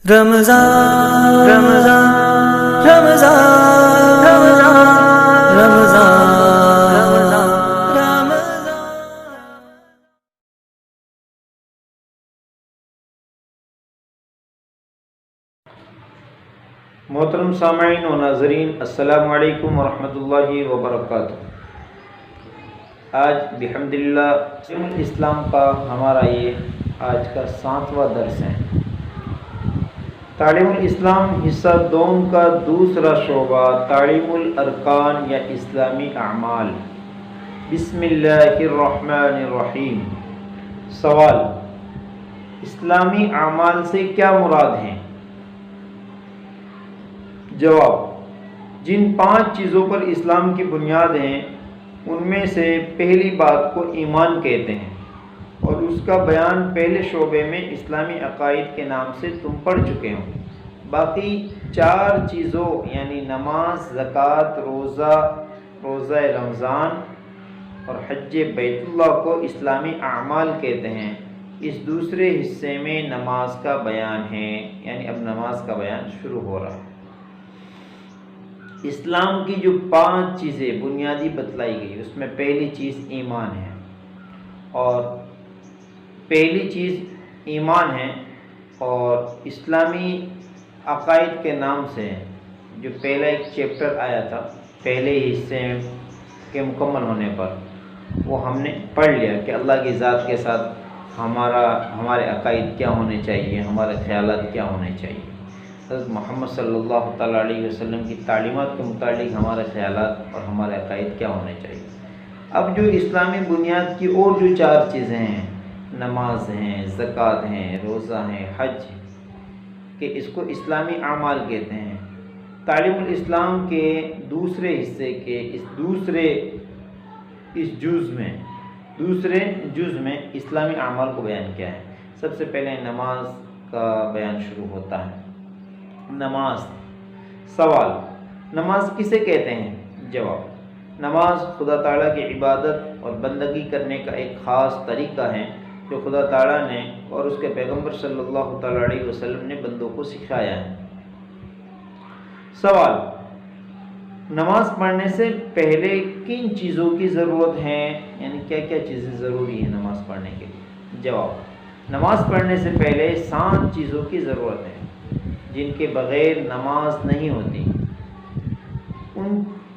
رمضان رمضان رمضان رمضان رمضان رمضان۔ محترم سامعین و ناظرین، السلام علیکم ورحمۃ اللہ وبرکاتہ۔ آج بحمدللہ تعلیم الاسلام کا ہمارا یہ آج کا 7واں درس ہے۔ تعلیم الاسلام حصہ دوم کا دوسرا شعبہ تعلیم الارکان یا اسلامی اعمال۔ بسم اللہ الرحمن الرحیم۔ سوال: اسلامی اعمال سے کیا مراد ہیں؟ جواب: جن 5 چیزوں پر اسلام کی بنیاد ہیں ان میں سے پہلی بات کو ایمان کہتے ہیں، اور اس کا بیان پہلے شعبے میں اسلامی عقائد کے نام سے تم پڑھ چکے ہو۔ باقی 4 چیزوں یعنی نماز، زکوٰۃ، روزہ رمضان اور حج بیت اللہ کو اسلامی اعمال کہتے ہیں۔ اس دوسرے حصے میں نماز کا بیان ہے، یعنی اب نماز کا بیان شروع ہو رہا ہے۔ اسلام کی جو 5 چیزیں بنیادی بتلائی گئی اس میں پہلی چیز ایمان ہے، اور پہلی چیز ایمان ہے، اور اسلامی عقائد کے نام سے جو پہلا ایک چیپٹر آیا تھا پہلے حصے کے مکمل ہونے پر، وہ ہم نے پڑھ لیا کہ اللہ کی ذات کے ساتھ ہمارے عقائد کیا ہونے چاہیے، ہمارے خیالات کیا ہونے چاہیے، حضرت محمد صلی اللہ تعالیٰ علیہ وسلم کی تعلیمات کے متعلق ہمارے خیالات اور ہمارے عقائد کیا ہونے چاہیے۔ اب جو اسلامی بنیاد کی اور جو 4 چیزیں ہیں، نماز ہیں، زکوٰۃ ہیں، روزہ ہیں، حج، کہ اس کو اسلامی اعمال کہتے ہیں۔ تعلیم الاسلام کے دوسرے حصے کے دوسرے جز میں اسلامی اعمال کو بیان کیا ہے۔ سب سے پہلے نماز کا بیان شروع ہوتا ہے۔ نماز۔ سوال: نماز کسے کہتے ہیں؟ جواب: نماز خدا تعالیٰ کی عبادت اور بندگی کرنے کا ایک خاص طریقہ ہے جو خدا تعالیٰ نے اور اس کے پیغمبر صلی اللہ تعالیٰ علیہ وسلم نے بندوں کو سکھایا ہے۔ سوال: نماز پڑھنے سے پہلے کن چیزوں کی ضرورت ہے، یعنی کیا کیا چیزیں ضروری ہیں نماز پڑھنے کے لیے؟ جواب: نماز پڑھنے سے پہلے 7 چیزوں کی ضرورت ہے جن کے بغیر نماز نہیں ہوتی۔ ان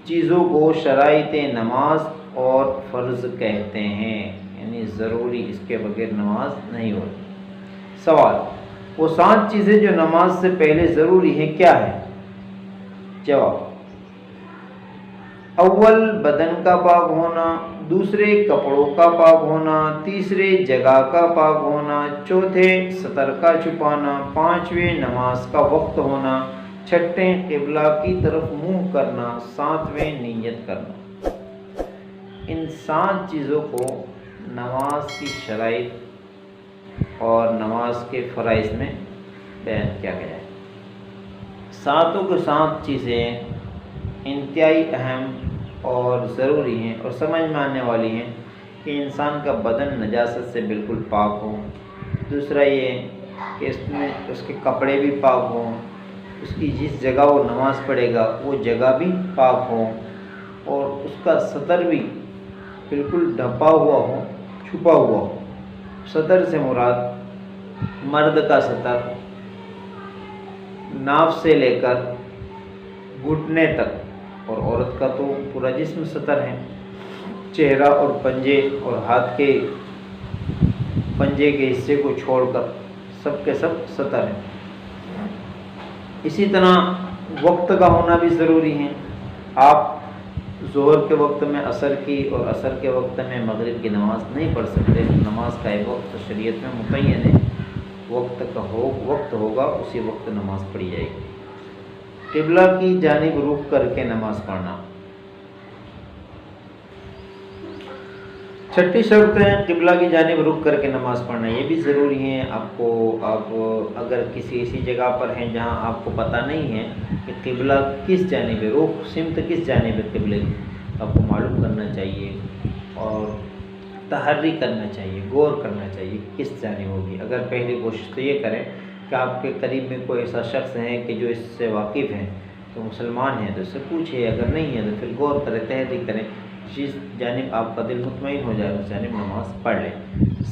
چیزوں کو شرائط نماز اور فرض کہتے ہیں، یعنی ضروری، اس کے بغیر نماز نہیں ہوتی۔ سوال: وہ 7 چیزیں جو نماز سے پہلے ضروری ہیں کیا ہے؟ جواب: اول بدن کا پاک ہونا، دوسرے کپڑوں کا پاک ہونا، تیسرے جگہ کا پاک ہونا، چوتھے سطر کا چھپانا، 5ویں نماز کا وقت ہونا، 6ٹھیں قبلہ کی طرف منہ کرنا، 7ویں نیت کرنا۔ ان 7 چیزوں کو نماز کی شرائط اور نماز کے فرائض میں بیان کیا گیا ہے۔ 7 کے 7 چیزیں انتہائی اہم اور ضروری ہیں اور سمجھ میں آنے والی ہیں کہ انسان کا بدن نجاست سے بالکل پاک ہو۔ دوسرا یہ کہ اس میں اس کے کپڑے بھی پاک ہوں، اس کی جس جگہ وہ نماز پڑھے گا وہ جگہ بھی پاک ہو، اور اس کا سطر بھی بالکل ڈھپا ہوا ہو، چھپا ہوا ہو۔ سطر سے مراد مرد کا سطر ناف سے لے کر گھٹنے تک، اور عورت کا تو پورا جسم سطر ہے۔ چہرہ اور پنجے اور ہاتھ کے پنجے کے حصے کو چھوڑ کر سب کے سب سطر ہے۔ اسی طرح وقت کا ہونا بھی ضروری ہے۔ آپ ظہر کے وقت میں عصر کی اور عصر کے وقت میں مغرب کی نماز نہیں پڑھ سکتے۔ نماز کا ایک وقت شریعت میں متعین ہے، وقت ہوگا اسی وقت نماز پڑھی جائے گی۔ قبلہ کی جانب رخ کر کے نماز پڑھنا۔ 6ٹھی شرط ہے قبلہ کی جانب رخ کر کے نماز پڑھنا، یہ بھی ضروری ہے۔ آپ اگر کسی جگہ پر ہیں جہاں آپ کو پتہ نہیں ہے کہ قبلہ کس جانب ہے، رخ سمت کس جانب ہے قبلے کی، آپ کو معلوم کرنا چاہیے اور تحری کرنا چاہیے، غور کرنا چاہیے کس جانب ہوگی۔ اگر پہلی کوشش تو یہ کریں کہ آپ کے قریب میں کوئی ایسا شخص ہے کہ جو اس سے واقف ہیں تو مسلمان ہیں تو اس سے پوچھے، اگر نہیں ہے تو پھر غور کریں، تحقیق کریں، جس جانب آپ کا دل مطمئن ہو جائے اس جانب نماز پڑھ لیں۔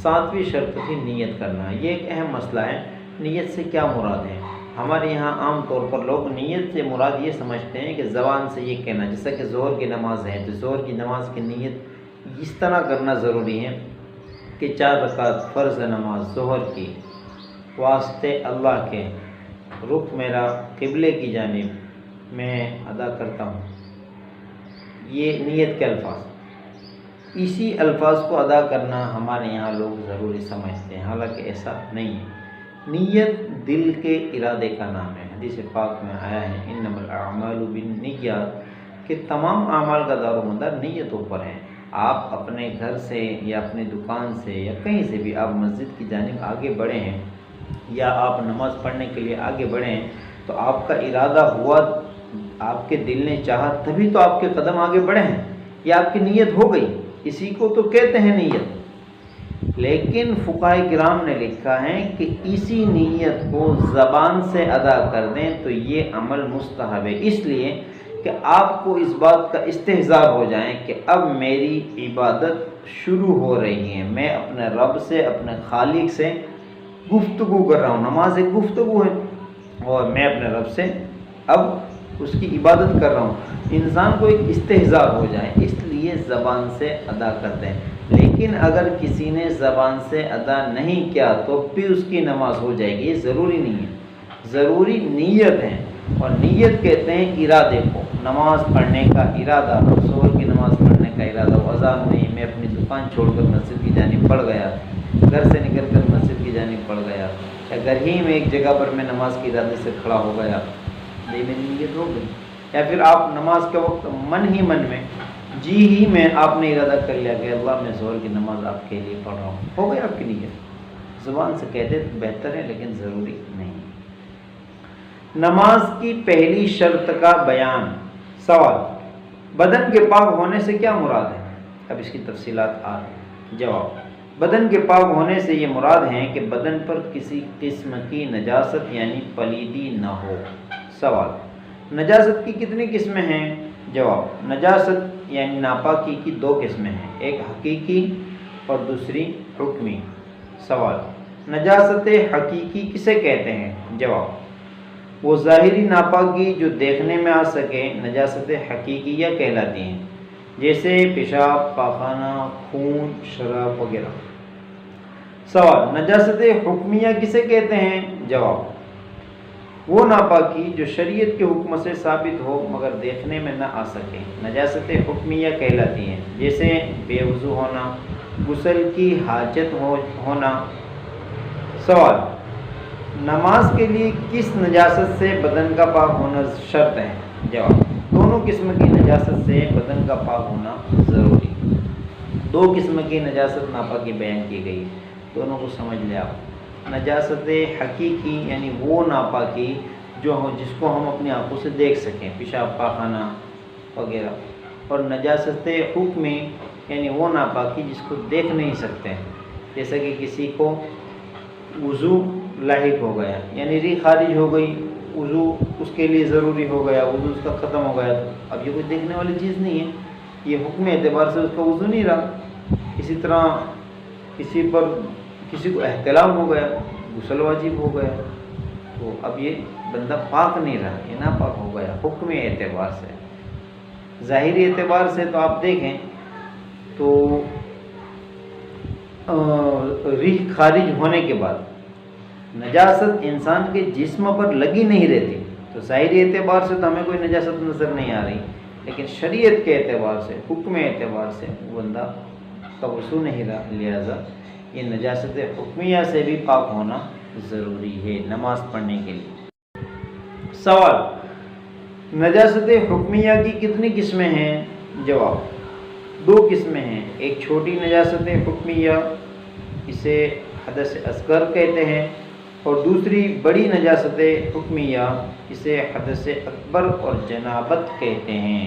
7ویں شرط تھی نیت کرنا۔ یہ ایک اہم مسئلہ ہے، نیت سے کیا مراد ہے؟ ہمارے یہاں عام طور پر لوگ نیت سے مراد یہ سمجھتے ہیں کہ زبان سے یہ کہنا، جیسا کہ ظہر کی نماز ہے تو ظہر کی نماز کی نیت اس طرح کرنا ضروری ہے کہ 4 رکعت فرض نماز ظہر کی واسطے اللہ کے، رخ میرا قبلے کی جانب میں ادا کرتا ہوں۔ یہ نیت کے الفاظ، اسی الفاظ کو ادا کرنا ہمارے یہاں لوگ ضروری سمجھتے ہیں، حالانکہ ایسا نہیں ہے۔ نیت دل کے ارادے کا نام ہے۔ حدیث پاک میں آیا ہے انما الاعمال بالنیات، کہ تمام اعمال کا دار و مدار نیتوں پر ہے۔ آپ اپنے گھر سے یا اپنی دکان سے یا کہیں سے بھی آپ مسجد کی جانب آگے بڑھے ہیں یا آپ نماز پڑھنے کے لیے آگے بڑھے ہیں تو آپ کا ارادہ ہوا، آپ کے دل نے چاہا تبھی تو آپ کے قدم آگے بڑھے ہیں، یہ آپ کی نیت ہو گئی، اسی کو تو کہتے ہیں نیت۔ لیکن فقہاء کرام نے لکھا ہے کہ اسی نیت کو زبان سے ادا کر دیں تو یہ عمل مستحب ہے، اس لیے کہ آپ کو اس بات کا استحضار ہو جائیں کہ اب میری عبادت شروع ہو رہی ہے، میں اپنے رب سے، اپنے خالق سے گفتگو کر رہا ہوں، نماز ایک گفتگو ہے اور میں اپنے رب سے اب اس کی عبادت کر رہا ہوں۔ انسان کو ایک استحضار ہو جائے اس لیے زبان سے ادا کرتے ہیں۔ لیکن اگر کسی نے زبان سے ادا نہیں کیا تو بھی اس کی نماز ہو جائے گی، یہ ضروری نہیں ہے، ضروری نیت ہے، اور نیت کہتے ہیں ارادے کو۔ نماز پڑھنے کا ارادہ، ظہر کی نماز پڑھنے کا ارادہ، وہ اذان ہوئی، میں اپنی دکان چھوڑ کر مسجد کی جانب پڑھ گیا، گھر سے نکل کر مسجد کی جانب پڑھ گیا، یا گھر ہی میں ایک جگہ پر میں نماز کے ارادے سے کھڑا ہو گیا، یہ میری نیت ہو گئی۔ یا پھر آپ نماز کے وقت من میں جی ہی میں آپ نے ارادہ کر لیا کہ اللہ میں ظہر کی نماز آپ کے لیے پڑھ رہا ہوں، ہو گئی آپ کی نیت۔ زبان سے کہتے تو بہتر ہے لیکن ضروری نہیں۔ نماز کی پہلی شرط کا بیان۔ سوال: بدن کے پاک ہونے سے کیا مراد ہے؟ اب اس کی تفصیلات آ رہی۔ جواب: بدن کے پاک ہونے سے یہ مراد ہے کہ بدن پر کسی قسم کی نجاست یعنی پلیدی نہ ہو۔ سوال: نجاست کی کتنی قسمیں ہیں؟ جواب: نجاست یعنی ناپاکی کی 2 قسمیں ہیں، ایک حقیقی اور دوسری حکمی۔ سوال: نجاست حقیقی کسے کہتے ہیں؟ جواب: وہ ظاہری ناپاکی جو دیکھنے میں آ سکے نجاست حقیقیہ کہلاتی ہیں، جیسے پیشاب، پاخانہ، خون، شراب وغیرہ۔ سوال: نجاست حکمیہ کسے کہتے ہیں؟ جواب: وہ ناپاکی جو شریعت کے حکم سے ثابت ہو مگر دیکھنے میں نہ آ سکے نجاست حکمیہ کہلاتی ہیں، جیسے بے وضو ہونا، غسل کی حاجت ہونا۔ سوال: نماز کے لیے کس نجاست سے بدن کا پاک ہونا شرط ہے؟ جواب: دونوں قسم کی نجاست سے بدن کا پاک ہونا ضروری۔ 2 قسم کی نجاست ناپاکی بیان کی گئی، دونوں کو سمجھ لیں آپ۔ نجاست حقیقی یعنی وہ ناپاکی جس کو ہم اپنی آنکھوں سے دیکھ سکیں، پیشاب، پاخانہ وغیرہ، اور نجاست حکمی یعنی وہ ناپاکی جس کو دیکھ نہیں سکتے، جیسا کہ کسی کو وضو لاحق ہو گیا یعنی ری خارج ہو گئی، وضو اس کے لیے ضروری ہو گیا، وضو اس کا ختم ہو گیا، اب یہ کوئی دیکھنے والی چیز نہیں ہے، یہ حکم اعتبار سے اس کا وضو نہیں رہا۔ اسی طرح کسی کو احتلام ہو گیا، غسل واجب ہو گیا، تو اب یہ بندہ پاک نہیں رہا، یہ ناپاک ہو گیا حکم اعتبار سے۔ ظاہری اعتبار سے تو آپ دیکھیں تو ریح خارج ہونے کے بعد نجاست انسان کے جسم پر لگی نہیں رہتی، تو ظاہری اعتبار سے تو ہمیں کوئی نجاست نظر نہیں آ رہی، لیکن شریعت کے اعتبار سے، حکم اعتبار سے وہ بندہ کا وضو نہیں رہا، لہذا یہ نجاست حکمیہ سے بھی پاک ہونا ضروری ہے نماز پڑھنے کے لیے۔ سوال: نجاست حکمیہ کی کتنی قسمیں ہیں؟ جواب: 2 قسمیں ہیں، ایک چھوٹی نجاست حکمیہ، اسے حدث اصغر کہتے ہیں، اور دوسری بڑی نجاست حکمیہ، اسے حدث اکبر اور جنابت کہتے ہیں۔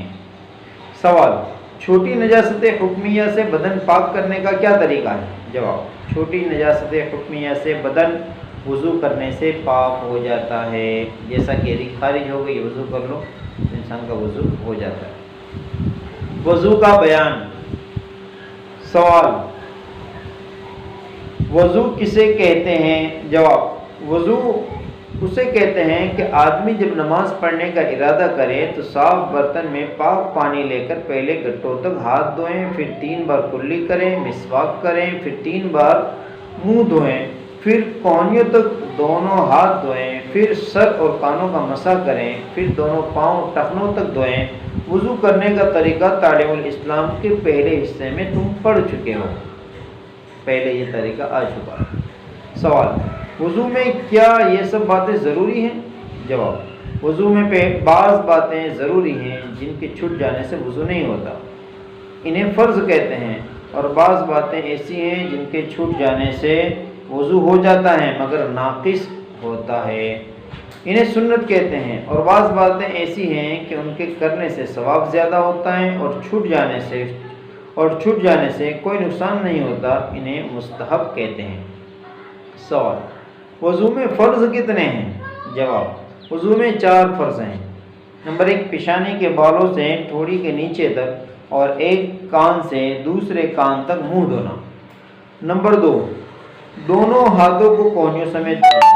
سوال: چھوٹی نجاست حکمیہ سے بدن پاک کرنے کا کیا طریقہ ہے؟ جواب: چھوٹی نجاست حکمیہ سے بدن وضو کرنے سے پاک ہو جاتا ہے. جیسا کہ ریح خارج ہو گئی وضو کر لو تو انسان کا وضو ہو جاتا ہے. وضو کا بیان. سوال: وضو کسے کہتے ہیں؟ جواب: وضو اسے کہتے ہیں کہ آدمی جب نماز پڑھنے کا ارادہ کرے تو صاف برتن میں پاک پانی لے کر پہلے گھٹوں تک ہاتھ دھوئیں، پھر 3 بار کلی کریں، مسواک کریں، پھر 3 بار منہ دھوئیں، پھر کونیوں تک دونوں ہاتھ دھوئیں، پھر سر اور کانوں کا مسح کریں، پھر دونوں پاؤں ٹخنوں تک دھوئیں. وضو کرنے کا طریقہ تعلیم الاسلام کے پہلے حصے میں تم پڑھ چکے ہو، پہلے یہ طریقہ آ چکا ہے. سوال: وضو میں کیا یہ سب باتیں ضروری ہیں؟ جواب: وضو میں بعض باتیں ضروری ہیں جن کے چھوٹ جانے سے وضو نہیں ہوتا، انہیں فرض کہتے ہیں، اور بعض باتیں ایسی ہیں جن کے چھوٹ جانے سے وضو ہو جاتا ہے مگر ناقص ہوتا ہے، انہیں سنت کہتے ہیں، اور بعض باتیں ایسی ہیں کہ ان کے کرنے سے ثواب زیادہ ہوتا ہے اور چھوٹ جانے سے کوئی نقصان نہیں ہوتا، انہیں مستحب کہتے ہیں. سوال: وضو میں فرض کتنے ہیں؟ جواب: وضو میں 4 فرض ہیں. نمبر 1: پیشانی کے بالوں سے ٹھوڑی کے نیچے تک اور ایک کان سے دوسرے کان تک منہ دھونا. نمبر 2: دونوں ہاتھوں کو کونیوں سمیت دھونا.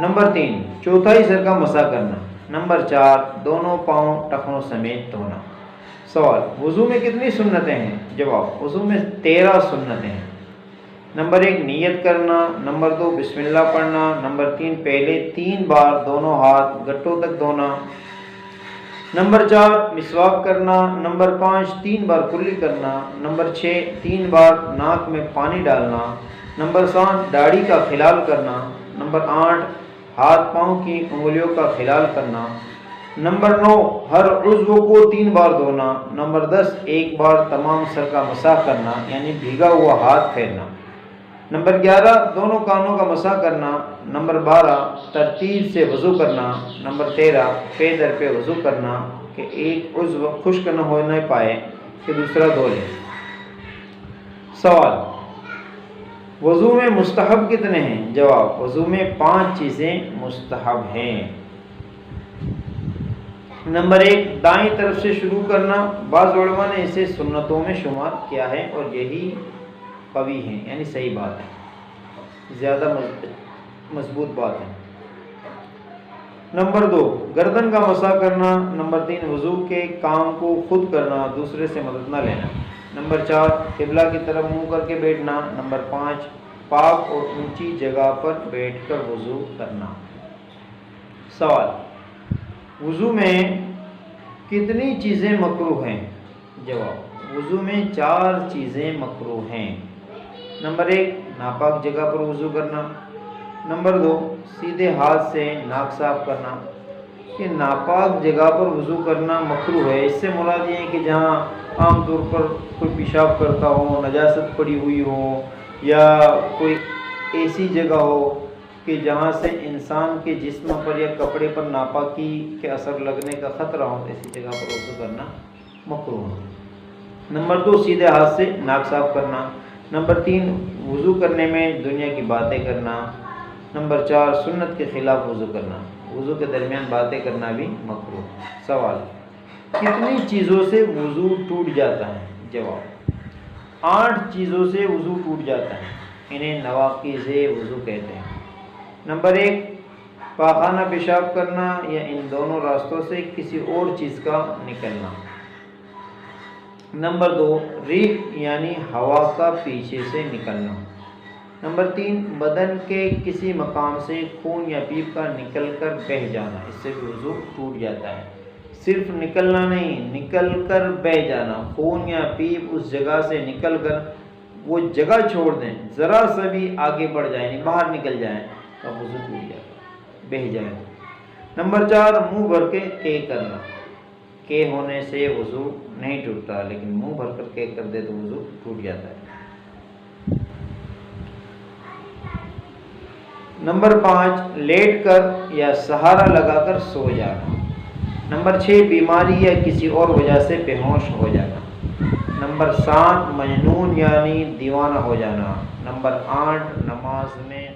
نمبر 3: چوتھائی سر کا مسح کرنا. نمبر 4: دونوں پاؤں ٹخنوں سمیت دھونا. سوال: وضو میں کتنی سنتیں ہیں؟ جواب: وضو میں 13 سنتیں ہیں. نمبر 1: نیت کرنا. نمبر 2: بسم اللہ پڑھنا. نمبر 3: پہلے 3 بار دونوں ہاتھ گٹوں تک دھونا. نمبر 4: مسواک کرنا. نمبر 5: 3 بار کلی کرنا. نمبر 6: 3 بار ناک میں پانی ڈالنا. نمبر 7: داڑھی کا خلال کرنا. نمبر 8: ہاتھ پاؤں کی انگلیوں کا خلال کرنا. نمبر 9: ہر عضو کو 3 بار دھونا. نمبر 10: 1 بار تمام سر کا مسح کرنا یعنی بھیگا ہوا ہاتھ پھیرنا. نمبر 11: دونوں کانوں کا مسح کرنا. نمبر 12: ترتیب سے وضو کرنا. نمبر 13: پے در پہ وضو کرنا کہ ایک عضو خشک نہ ہونے پائے کہ دوسرا دھو لے. سوال: وضو میں مستحب کتنے ہیں؟ جواب: وضو میں 5 چیزیں مستحب ہیں. نمبر 1: دائیں طرف سے شروع کرنا. بعض علماء نے اسے سنتوں میں شمار کیا ہے اور یہی قوی ہے یعنی صحیح بات ہے، زیادہ مضبوط بات ہے. نمبر 2: گردن کا مسح کرنا. نمبر 3: وضو کے کام کو خود کرنا، دوسرے سے مدد نہ لینا. نمبر 4: قبلہ کی طرف منہ کر کے بیٹھنا. نمبر 5: پاک اور اونچی جگہ پر بیٹھ کر وضو کرنا. سوال: وضو میں کتنی چیزیں مکروہ ہیں؟ جواب: وضو میں 4 چیزیں مکروہ ہیں. نمبر 1: ناپاک جگہ پر وضو کرنا. نمبر 2: سیدھے ہاتھ سے ناک صاف کرنا. کہ ناپاک جگہ پر وضو کرنا مکروہ ہے، اس سے مراد یہ ہے کہ جہاں عام طور پر کوئی پیشاب کرتا ہو، نجاست پڑی ہوئی ہو، یا کوئی ایسی جگہ ہو کہ جہاں سے انسان کے جسم پر یا کپڑے پر ناپاکی کے اثر لگنے کا خطرہ ہو، ایسی جگہ پر وضو کرنا مکروہ ہے. نمبر 2: سیدھے ہاتھ سے ناک صاف کرنا. نمبر 3: وضو کرنے میں دنیا کی باتیں کرنا. نمبر 4: سنت کے خلاف وضو کرنا. وضو کے درمیان باتیں کرنا بھی مکروہ. سوال: کتنی چیزوں سے وضو ٹوٹ جاتا ہے؟ جواب: 8 چیزوں سے وضو ٹوٹ جاتا ہے، انہیں نواقض وضو کہتے ہیں. نمبر 1: پاخانہ پیشاب کرنا یا ان دونوں راستوں سے کسی اور چیز کا نکلنا. نمبر 2: ریح یعنی ہوا کا پیچھے سے نکلنا. نمبر 3: بدن کے کسی مقام سے خون یا پیپ کا نکل کر بہہ جانا، اس سے بھی وضو ٹوٹ جاتا ہے. صرف نکلنا نہیں، نکل کر بہہ جانا، خون یا پیپ اس جگہ سے نکل کر وہ جگہ چھوڑ دیں، ذرا سا بھی آگے بڑھ جائیں یعنی باہر نکل جائیں تو وضو ٹوٹ جاتا ہے، بہہ جائے. نمبر 4: منہ بھر کے کے کرنا. کے ہونے سے وضو نہیں ٹوٹتا، لیکن منہ بھر کر کے کر دے تو وضو ٹوٹ جاتا ہے. نمبر 5: لیٹ کر یا سہارا لگا کر سو جانا. نمبر 6: بیماری یا کسی اور وجہ سے بے ہوش ہو جانا. نمبر 7: مجنون یعنی دیوانہ ہو جانا. نمبر 8: نماز میں